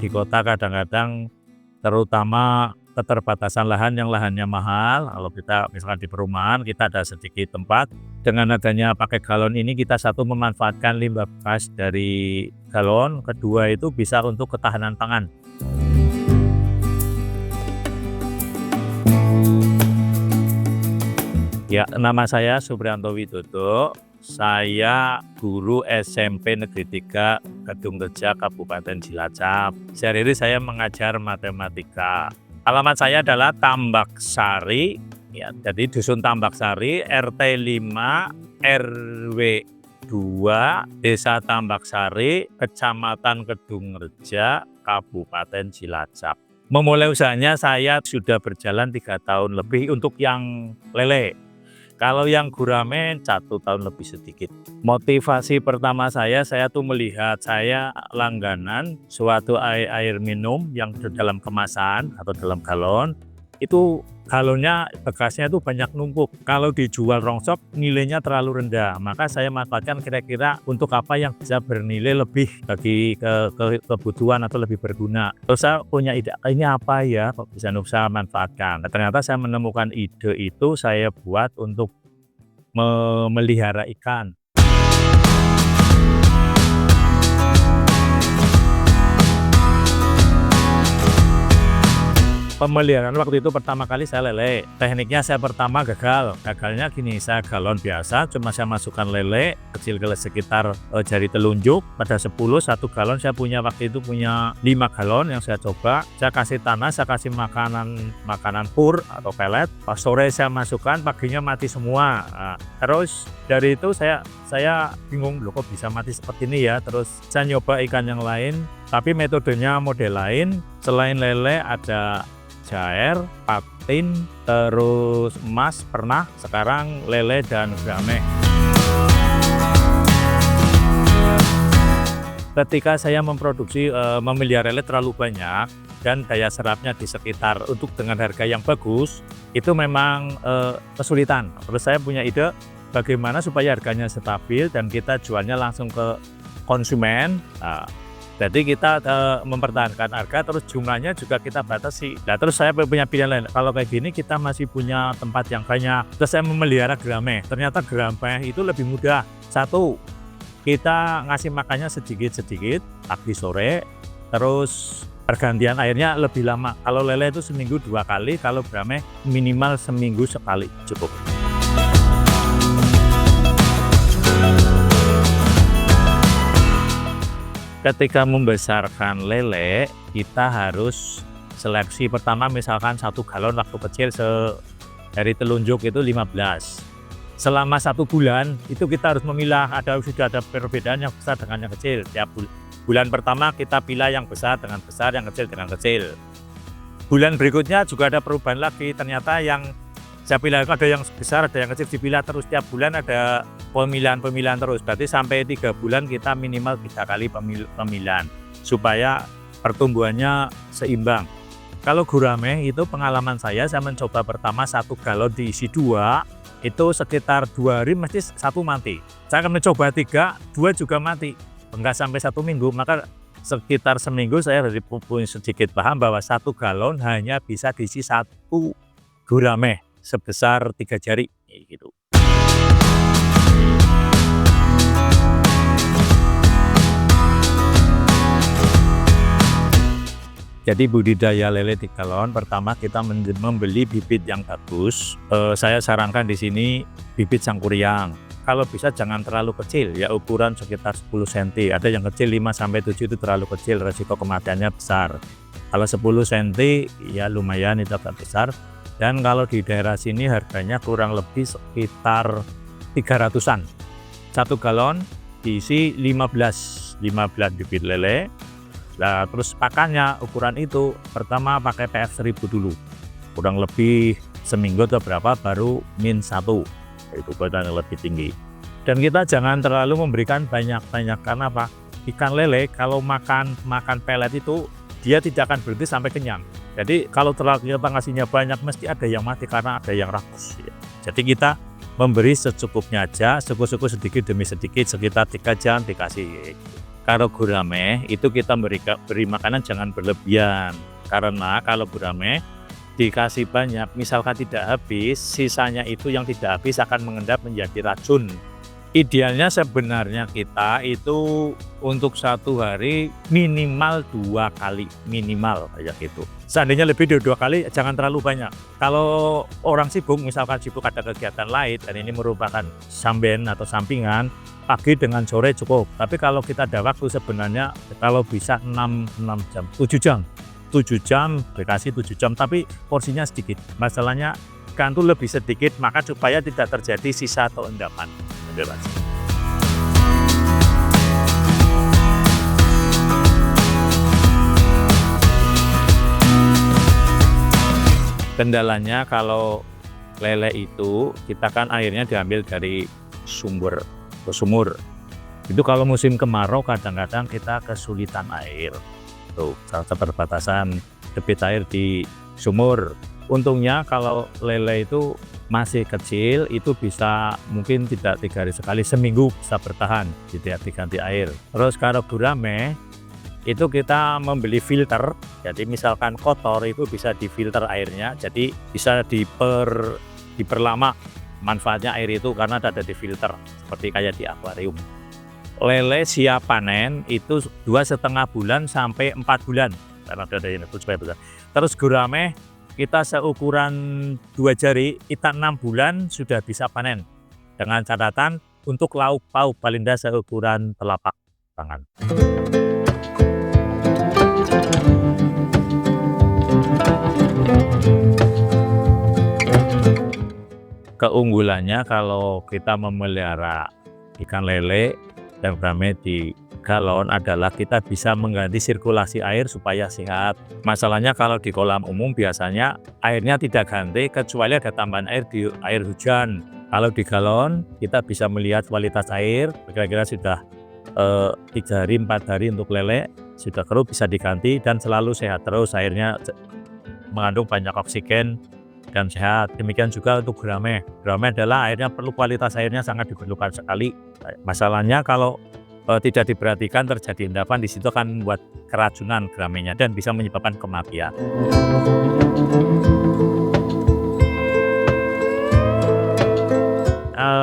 di kota kadang-kadang terutama keterbatasan lahan yang lahannya mahal. Kalau kita misalkan di perumahan kita ada sedikit tempat, dengan adanya pakai galon ini kita satu memanfaatkan limbah bekas dari galon, kedua itu bisa untuk ketahanan pangan. Ya, nama saya Supriyanto Widodo. Saya guru SMP Negeri 3 Kedungreja Kabupaten Cilacap. Sehari-hari saya mengajar matematika. Alamat saya adalah Tambaksari, ya, jadi Dusun Tambaksari, RT 5, RW 2, Desa Tambaksari, Kecamatan Kedungreja, Kabupaten Cilacap. Memulai usahanya saya sudah berjalan 3 tahun lebih untuk yang lele. Kalau yang gurame 1 tahun lebih sedikit. Motivasi pertama saya tuh melihat saya langganan suatu air minum yang dalam kemasan atau dalam galon. Itu galonnya bekasnya itu banyak numpuk. Kalau dijual rongsok nilainya terlalu rendah. Maka saya manfaatkan kira-kira untuk apa yang bisa bernilai lebih bagi kebutuhan atau lebih berguna. Terus saya punya ide, ini apa ya kok bisa saya manfaatkan. Nah, ternyata saya menemukan ide itu saya buat untuk memelihara ikan. Pemeliharaan waktu itu pertama kali saya lele. Tekniknya saya pertama gagalnya gini, saya galon biasa, cuma saya masukkan lele kecil sekitar jari telunjuk. Pada 10 1 galon saya waktu itu punya 5 galon yang saya coba. Saya kasih tanah, saya kasih makanan pur atau pelet. Pas sore saya masukkan, paginya mati semua. Nah, terus dari itu saya bingung, loh kok bisa mati seperti ini ya. Terus saya nyoba ikan yang lain, tapi metodenya model lain. Selain lele ada jair, patin, terus emas pernah, sekarang lele dan gurame. Ketika saya memproduksi memelihara lele terlalu banyak dan daya serapnya di sekitar untuk dengan harga yang bagus, itu memang kesulitan. Terus saya punya ide bagaimana supaya harganya stabil dan kita jualnya langsung ke konsumen. Jadi kita mempertahankan harga, terus jumlahnya juga kita batasi. Nah, terus saya punya pilihan lain. Kalau kayak gini kita masih punya tempat yang banyak. Terus saya memelihara gurame. Ternyata gurame itu lebih mudah. Satu, kita ngasih makannya sedikit-sedikit pagi sore. Terus pergantian airnya lebih lama. Kalau lele itu seminggu 2 kali, kalau gurame minimal seminggu sekali cukup. Ketika membesarkan lele, kita harus seleksi pertama, misalkan 1 galon waktu kecil dari telunjuk itu 15. Selama 1 bulan itu kita harus memilah, sudah ada perbedaan yang besar dengan yang kecil. Tiap bulan pertama kita pilih yang besar dengan besar, yang kecil dengan kecil. Bulan berikutnya juga ada perubahan lagi, ternyata yang saya pilih ada yang besar, ada yang kecil, dipilah terus tiap bulan, ada pemilihan terus. Berarti sampai 3 bulan kita minimal 3 kali pemilihan supaya pertumbuhannya seimbang. Kalau gurame itu pengalaman saya mencoba pertama 1 galon diisi 2, itu sekitar 2 hari mesti 1 mati. Saya akan mencoba 3, 2 juga mati. Enggak sampai 1 minggu, maka sekitar seminggu saya punya sedikit paham bahwa 1 galon hanya bisa diisi 1 gurame sebesar 3 jari gitu. Jadi budidaya lele di galon, pertama kita membeli bibit yang bagus. Saya sarankan di sini bibit sangkuriang. Kalau bisa jangan terlalu kecil, ya ukuran sekitar 10 cm. Ada yang kecil 5-7 itu terlalu kecil, resiko kematiannya besar. Kalau 10 cm ya lumayan, itu agak besar. Dan kalau di daerah sini harganya kurang lebih sekitar 300-an. 1 galon diisi 15 bibit lele. Nah, terus pakannya ukuran itu pertama pakai PF 1000 dulu. Kurang lebih seminggu atau berapa baru min 1. Itu badan yang lebih tinggi. Dan kita jangan terlalu memberikan banyak-banyak, karena apa? Ikan lele kalau makan pelet itu dia tidak akan berhenti sampai kenyang. Jadi kalau terlalu kita ngasihnya banyak mesti ada yang mati karena ada yang rakus. Jadi kita memberi secukupnya aja, syukur-syukur sedikit demi sedikit, sekitar 3 jam dikasih. Kalau gurame itu kita beri makanan jangan berlebihan. Karena kalau gurame dikasih banyak, misalkan tidak habis, sisanya itu yang tidak habis akan mengendap menjadi racun. Idealnya sebenarnya kita itu untuk satu hari minimal 2 kali, minimal kayak gitu. Seandainya lebih dari 2 kali jangan terlalu banyak. Kalau orang sibuk, misalkan sibuk ada kegiatan lain dan ini merupakan samben atau sampingan, pagi dengan sore cukup. Tapi kalau kita ada waktu sebenarnya kalau bisa 6 jam, 7 jam. 7 jam, dikasih 7 jam, tapi porsinya sedikit. Masalahnya ikan itu lebih sedikit, maka supaya tidak terjadi sisa atau endapan. Bebas. Kendalanya kalau lele itu kita kan airnya diambil dari sumur. Itu kalau musim kemarau kadang-kadang kita kesulitan air. Tuh, keterbatasan debit air di sumur. Untungnya kalau lele itu masih kecil, itu bisa mungkin tidak 3 hari sekali, seminggu bisa bertahan, tidak diganti air. Terus kalau gurame itu kita membeli filter, jadi misalkan kotor itu bisa difilter airnya, jadi bisa diperlama manfaatnya air itu karena ada di filter seperti kayak di akuarium. Lele siap panen itu 2,5 bulan sampai 4 bulan karena ada ini supaya besar. Terus gurame kita seukuran 2 jari, kita 6 bulan sudah bisa panen. Dengan catatan untuk lauk pauk paling tidak seukuran telapak tangan. Keunggulannya kalau kita memelihara ikan lele dan gurame di galon adalah kita bisa mengganti sirkulasi air supaya sehat. Masalahnya kalau di kolam umum biasanya airnya tidak ganti kecuali ada tambahan air di air hujan. Kalau di galon kita bisa melihat kualitas air, kira-kira sudah 3 hari 4 hari untuk lele sudah keruh bisa diganti dan selalu sehat terus, airnya mengandung banyak oksigen dan sehat. Demikian juga untuk gurame. Gurame adalah airnya kualitas airnya sangat diperlukan sekali. Masalahnya kalau tidak diperhatikan terjadi endapan, di situ akan membuat keracunan guramenya dan bisa menyebabkan kematian.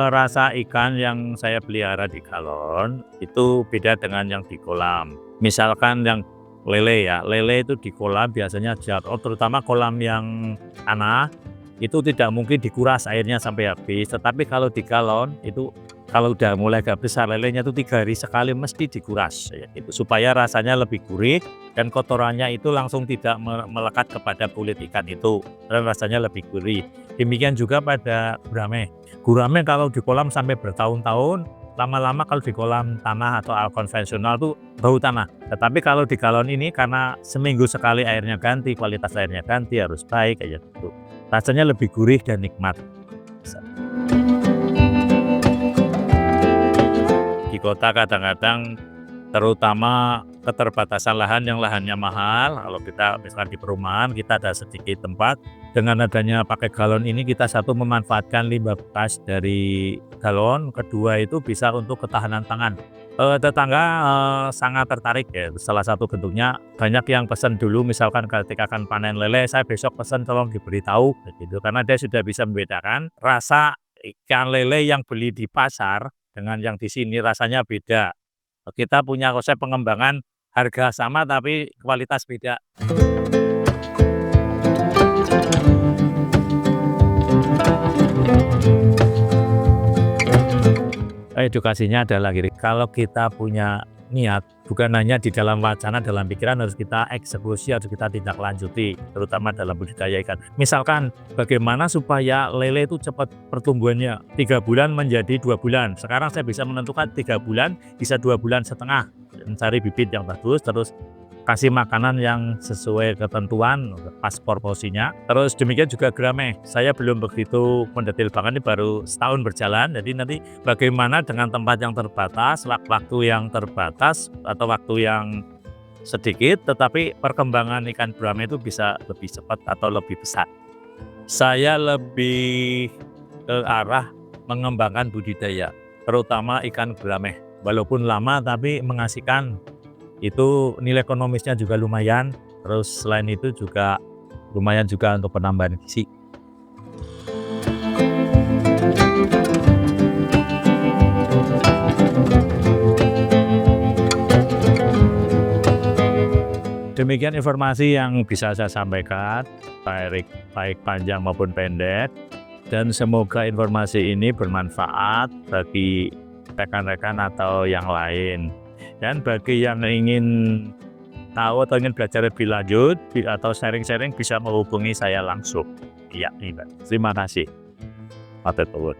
Rasa ikan yang saya pelihara di galon itu beda dengan yang di kolam. Misalkan yang lele ya, lele itu di kolam biasanya jatuh, terutama kolam yang tanah itu tidak mungkin dikuras airnya sampai habis. Tetapi kalau di galon itu kalau udah mulai agak besar lelenya itu 3 hari sekali mesti dikuras ya, itu supaya rasanya lebih gurih dan kotorannya itu langsung tidak melekat kepada kulit ikan itu dan rasanya lebih gurih. Demikian juga pada gurame. Gurame kalau di kolam sampai bertahun-tahun, lama-lama kalau di kolam tanah atau konvensional tuh bau tanah. Tetapi kalau di galon ini karena seminggu sekali airnya ganti, kualitas airnya ganti, harus baik kayak gitu. Rasanya lebih gurih dan nikmat. Di kota kadang-kadang terutama keterbatasan lahan yang lahannya mahal. Kalau kita misalkan di perumahan kita ada sedikit tempat, dengan adanya pakai galon ini kita satu memanfaatkan limbah bekas dari galon, kedua itu bisa untuk ketahanan pangan. Tetangga sangat tertarik ya, salah satu bentuknya banyak yang pesan dulu misalkan ketika akan panen lele, saya besok pesan tolong diberitahu gitu, karena dia sudah bisa membedakan rasa ikan lele yang beli di pasar dengan yang di sini rasanya beda. Kita punya konsep pengembangan harga sama tapi kualitas beda. Edukasinya adalah gini, kalau kita punya niat, bukan hanya di dalam wacana, dalam pikiran, harus kita eksekusi, harus kita tindak lanjuti, terutama dalam budidaya ikan. Misalkan bagaimana supaya lele itu cepat pertumbuhannya, 3 bulan menjadi 2 bulan. Sekarang saya bisa menentukan 3 bulan, bisa 2,5 bulan, mencari bibit yang bagus, terus kasih makanan yang sesuai ketentuan, pas proporsinya. Terus demikian juga gurame. Saya belum begitu mendetil banget, ini baru setahun berjalan. Jadi nanti bagaimana dengan tempat yang terbatas, waktu yang terbatas atau waktu yang sedikit, tetapi perkembangan ikan gurame itu bisa lebih cepat atau lebih besar. Saya lebih ke arah mengembangkan budidaya, terutama ikan gurame. walaupun lama tapi mengasihkan. Itu nilai ekonomisnya juga lumayan, terus selain itu juga lumayan juga untuk penambahan gizi. Demikian informasi yang bisa saya sampaikan, baik panjang maupun pendek, dan semoga informasi ini bermanfaat bagi rekan-rekan atau yang lain. Dan bagi yang ingin tahu atau ingin belajar lebih lanjut atau sharing-sharing bisa menghubungi saya langsung. Iya, terima kasih. Matur nuwun.